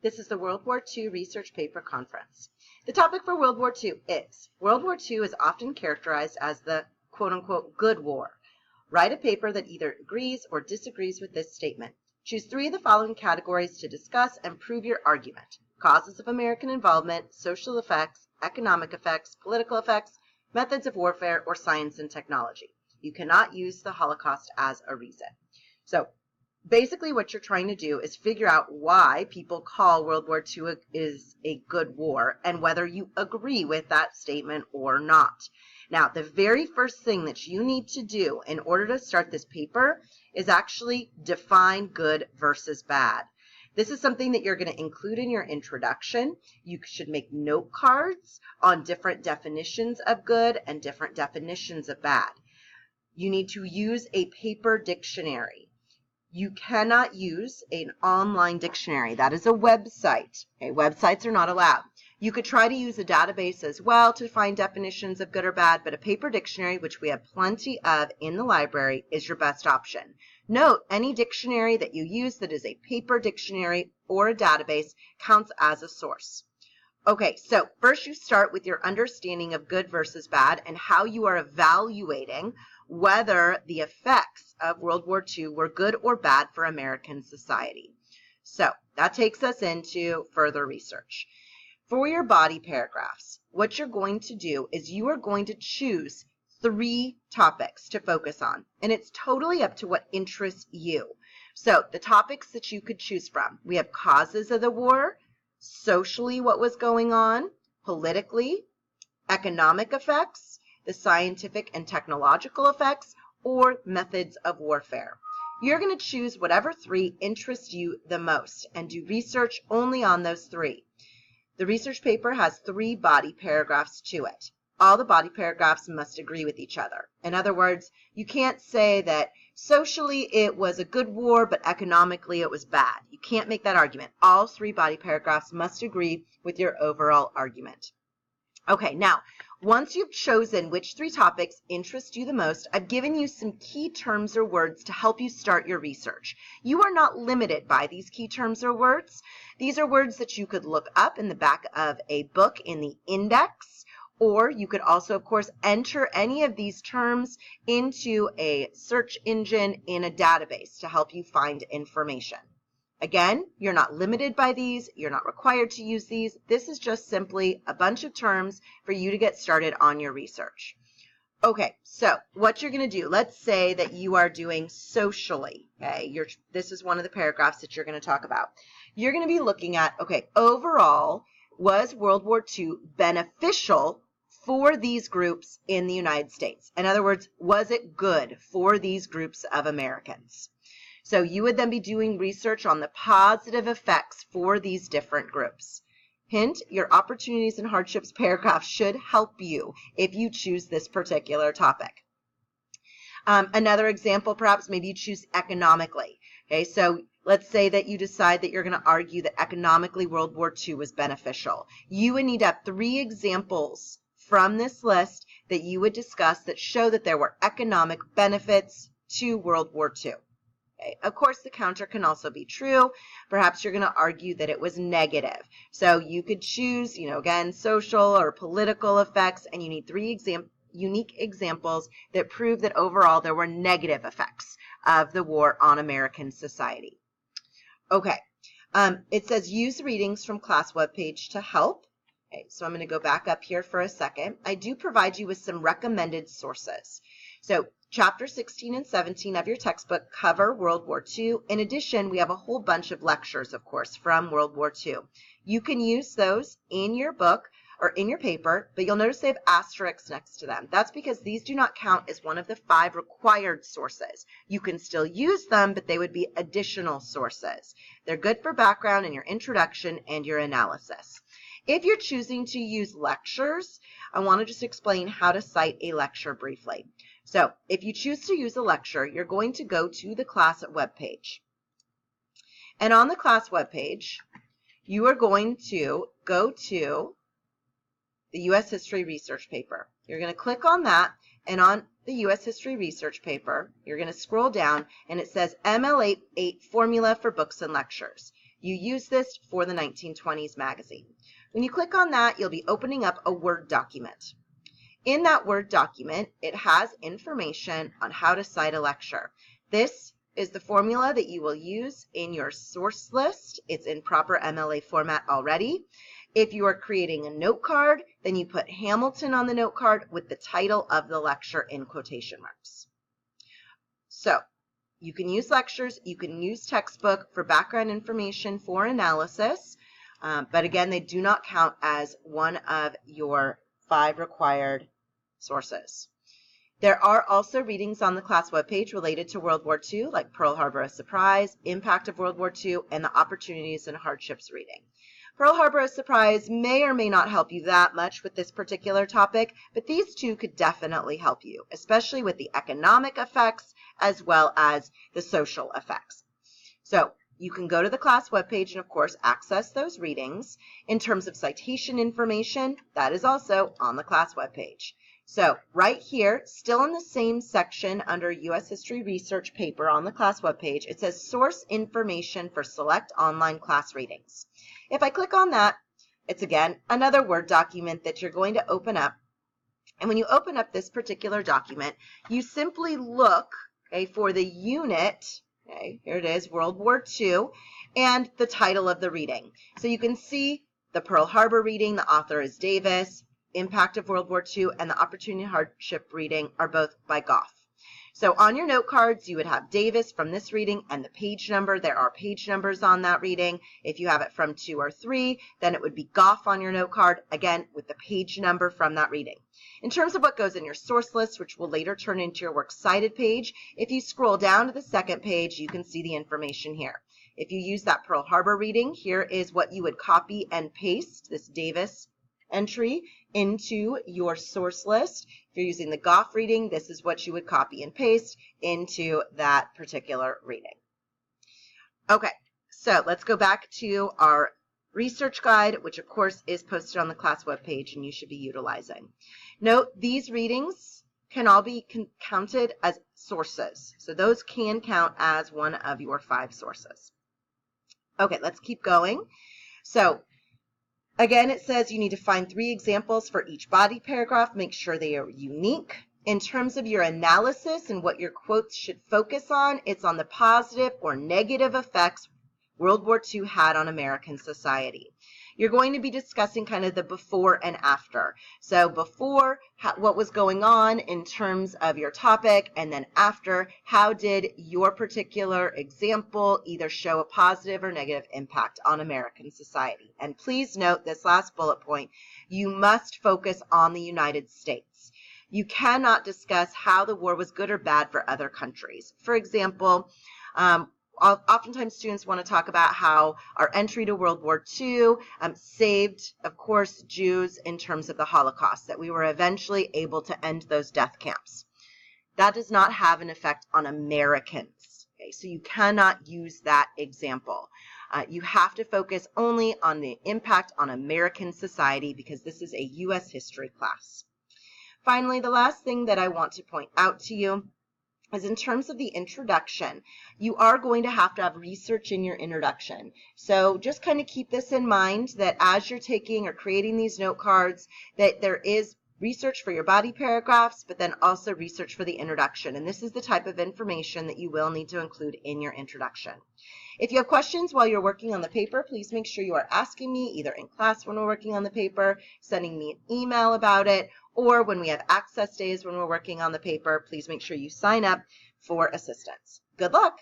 This is the World War II Research Paper Conference. The topic for World War II is, World War II is often characterized as the quote-unquote good war. Write a paper that either agrees or disagrees with this statement. Choose 3 of the following categories to discuss and prove your argument. Causes of American involvement, social effects, economic effects, political effects, methods of warfare, or science and technology. You cannot use the Holocaust as a reason. So basically what you're trying to do is figure out why people call World War II is a good war and whether you agree with that statement or not. Now, the very first thing that you need to do in order to start this paper is actually define good versus bad. This is something that you're going to include in your introduction. You should make note cards on different definitions of good and different definitions of bad. You need to use a paper dictionary. You cannot use an online dictionary. That is a website. Okay, websites are not allowed. You could try to use a database as well to find definitions of good or bad, but a paper dictionary, which we have plenty of in the library, is your best option. Note, any dictionary that you use that is a paper dictionary or a database counts as a source. Okay, so first you start with your understanding of good versus bad and how you are evaluating whether the effects of World War II were good or bad for American society. So that takes us into further research. For your body paragraphs, what you're going to do is you are going to choose 3 topics to focus on, and it's totally up to what interests you. So the topics that you could choose from, we have causes of the war, socially what was going on, politically, economic effects, the scientific and technological effects, or methods of warfare. You're going to choose whatever 3 interest you the most and do research only on those 3. The research paper has 3 body paragraphs to it. All the body paragraphs must agree with each other. In other words, you can't say that socially it was a good war, but economically it was bad. You can't make that argument. All 3 body paragraphs must agree with your overall argument. Okay, now, once you've chosen which 3 topics interest you the most, I've given you some key terms or words to help you start your research. You are not limited by these key terms or words. These are words that you could look up in the back of a book in the index, or you could also, of course, enter any of these terms into a search engine in a database to help you find information. Again, you're not limited by these. You're not required to use these. This is just simply a bunch of terms for you to get started on your research. Okay, so what you're going to do, let's say that you are doing socially. Okay, this is one of the paragraphs that you're going to talk about. You're going to be looking at, okay, overall, was World War II beneficial for these groups in the United States? In other words, was it good for these groups of Americans? So you would then be doing research on the positive effects for these different groups. Hint, your opportunities and hardships paragraph should help you if you choose this particular topic. Another example, perhaps, maybe you choose economically. Okay, so let's say that you decide that you're going to argue that economically World War II was beneficial. You would need to have 3 examples from this list that you would discuss that show that there were economic benefits to World War II. Okay. Of course, the counter can also be true. Perhaps you're going to argue that it was negative. So you could choose, again, social or political effects, and you need 3 unique examples that prove that overall there were negative effects of the war on American society. Okay, it says use readings from class webpage to help. Okay, so I'm going to go back up here for a second. I do provide you with some recommended sources. So Chapter 16 and 17 of your textbook cover World War II. In addition, we have a whole bunch of lectures, of course, from World War II. You can use those in your book or in your paper, but you'll notice they have asterisks next to them. That's because these do not count as one of the 5 required sources. You can still use them, but they would be additional sources. They're good for background in your introduction and your analysis. If you're choosing to use lectures, I want to just explain how to cite a lecture briefly. So if you choose to use a lecture, you're going to go to the class webpage. And on the class webpage, you are going to go to the U.S. History Research Paper. You're going to click on that, and on the U.S. History Research Paper, you're going to scroll down, and it says ML8 Formula for Books and Lectures. You use this for the 1920s magazine. When you click on that, you'll be opening up a Word document. In that Word document, it has information on how to cite a lecture. This is the formula that you will use in your source list. It's in proper MLA format already. If you are creating a note card, then you put Hamilton on the note card with the title of the lecture in quotation marks. So you can use lectures, you can use textbook for background information for analysis, but again, they do not count as one of your 5 required sources. There are also readings on the class webpage related to World War II, like Pearl Harbor: A Surprise, Impact of World War II, and the Opportunities and Hardships reading. Pearl Harbor: A Surprise may or may not help you that much with this particular topic, but these two could definitely help you, especially with the economic effects as well as the social effects. So you can go to the class webpage and, of course, access those readings. In terms of citation information, that is also on the class webpage. So right here, still in the same section under U.S. History Research Paper on the class webpage, it says Source Information for Select Online Class Readings. If I click on that, it's again another Word document that you're going to open up. And when you open up this particular document, you simply look for the unit. Here it is, World War II, and the title of the reading. So you can see the Pearl Harbor reading, the author is Davis. Impact of World War II and the Opportunity and Hardship reading are both by Goff. So on your note cards, you would have Davis from this reading and the page number. There are page numbers on that reading. If you have it from 2 or 3, then it would be Goff on your note card, again, with the page number from that reading. In terms of what goes in your source list, which will later turn into your works cited page, if you scroll down to the second page, you can see the information here. If you use that Pearl Harbor reading, here is what you would copy and paste, this Davis entry, into your source list. If you're using the Goff reading, this is what you would copy and paste into that particular reading. Okay, so let's go back to our research guide, which of course is posted on the class webpage and you should be utilizing. Note, these readings can all be counted as sources. So those can count as one of your 5 sources. Okay, let's keep going. So again, it says you need to find 3 examples for each body paragraph. Make sure they are unique. In terms of your analysis and what your quotes should focus on, it's on the positive or negative effects World War II had on American society. You're going to be discussing kind of the before and after. So before, what was going on in terms of your topic, and then after, how did your particular example either show a positive or negative impact on American society? And please note this last bullet point, you must focus on the United States. You cannot discuss how the war was good or bad for other countries. For example, oftentimes students want to talk about how our entry to World War II saved, of course, Jews in terms of the Holocaust, that we were eventually able to end those death camps. That does not have an effect on Americans. Okay? So you cannot use that example. You have to focus only on the impact on American society because this is a U.S. history class. Finally, the last thing that I want to point out to you is in terms of the introduction, you are going to have research in your introduction. So just kind of keep this in mind that as you're taking or creating these note cards, that there is research for your body paragraphs, but then also research for the introduction. And this is the type of information that you will need to include in your introduction. If you have questions while you're working on the paper, please make sure you are asking me either in class when we're working on the paper, sending me an email about it, or when we have access days when we're working on the paper, please make sure you sign up for assistance. Good luck!